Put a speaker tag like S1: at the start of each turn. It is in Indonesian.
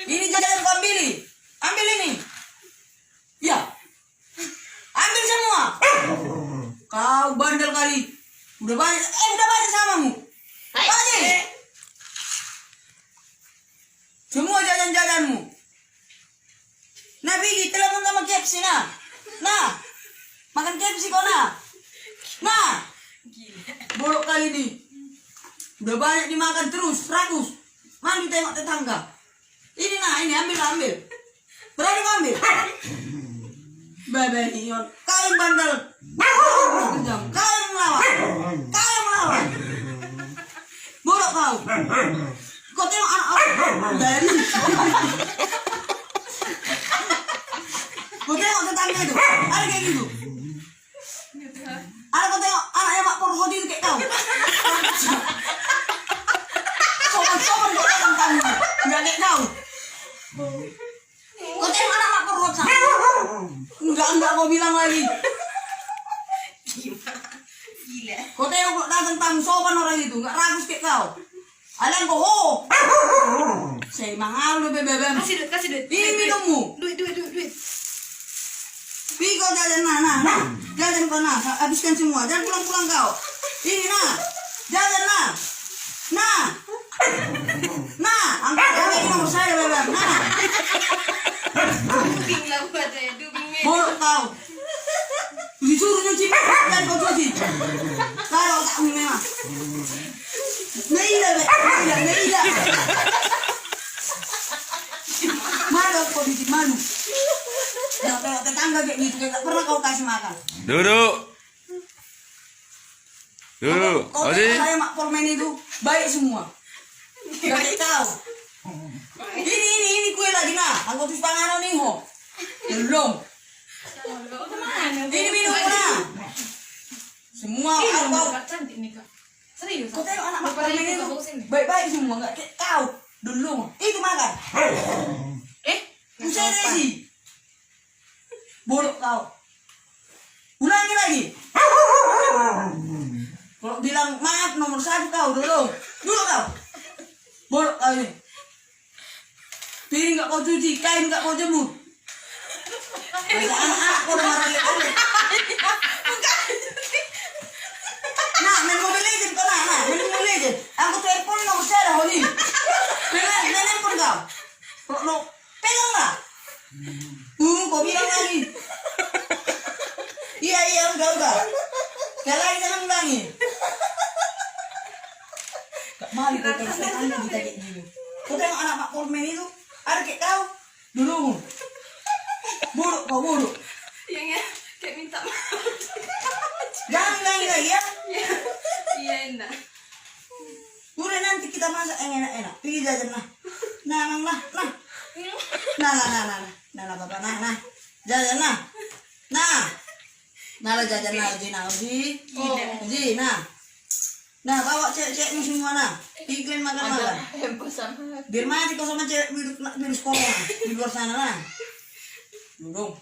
S1: Ini jajan kau ambil. Ambil ini. Ya. Ambil semua. Kau bandel kali. Udah banyak samamu. Banyak. Semua jajan-jajanmu. Nah, pergi telepon sama KFC nah. Nah. Makan KFC kau nah. Nah. Bolok kali ini. Udah banyak dimakan terus, rakus. Mandi tengok tetangga. Ini nah, ini ambil. Berani kau ambil. Bebe Hion, kau yang bandel. Kau yang melawan. Bolok kau. Kau tengok anak aku dari. Kau tengok tetangga itu, ada kayak gitu. Ada kau tengok anaknya Mak Porhodi itu kayak kau. Sopan kau datang kamu, nggak kayak kau. Kau tengok anak Mak Porhodi. Enggak kau bilang lagi.
S2: Gila.
S1: Kau tengok datang tamu sopan orang itu, nggak ragus kayak kau. Alan kau ho. Saya mahal lu bebe.
S2: Kasih duit.
S1: Ini minummu.
S2: Duit.
S1: Pi kau jajan nah. Jajan kau nah, habiskan semua. Jangan pulang kau. Ini nah. Jajan nah. Nah, angkat ini nomor saya bebe. Nah.
S2: Dubing lah buat saya, dubing.
S1: Bolok kau. Disuruh nyuci, dan kau cuci. Kalau tak memang. Meida. Malu kau bikin malu. Nah, tetangga kayak gitu, kayak pernah kau kasih makan.
S3: Duduk.
S1: Kau tengok saya Mak Pormen itu baik semua. Gak kayak kau. Ini kue lagi nah. Aku tuh panganan nih ho. Belum. Ini minum nah. Semua kau.
S2: Cantik nih kak. Serius.
S1: Kau tengok anak Mak Pormen itu baik-baik semua, gak kayak kau. Dulu itu makan. Usai sih. Bolok kau. Ulangi lagi. Kalau bilang maaf nomor 1 kau dulu kau. Bolok kau ini. Piring gak kau cuci, kain gak kau jemur. Anak-anak kau udah marah lihat. Nah, main Mobile Legends kau nah, main Mobile Legends. Aku telepon nomor saya dah ini. Nenek pun kau. Kalau pegang lah. Kau bilang lagi. Iya, udah. Sekali lagi jangan ulangi. Gak malu kau terus tetangga kita kayak gini. Kau tengok anak Mak Pormen itu, ada kayak kau. Dulu. Buruk.
S2: Yang kayak minta maaf.
S1: Jangan ulangi lagi ya.
S2: Iya enak.
S1: Udah nanti kita masak yang enak-enak. Pergi jajan nah. Nah. Nah, bapak nah. Jajan nah. Nah jajan nah Uji. Uji nah. Nah bawa cewek-cewekmu semua nah. Iklan makan. Biar mati kau sama cewek virus corona di luar sana nah. Dudung.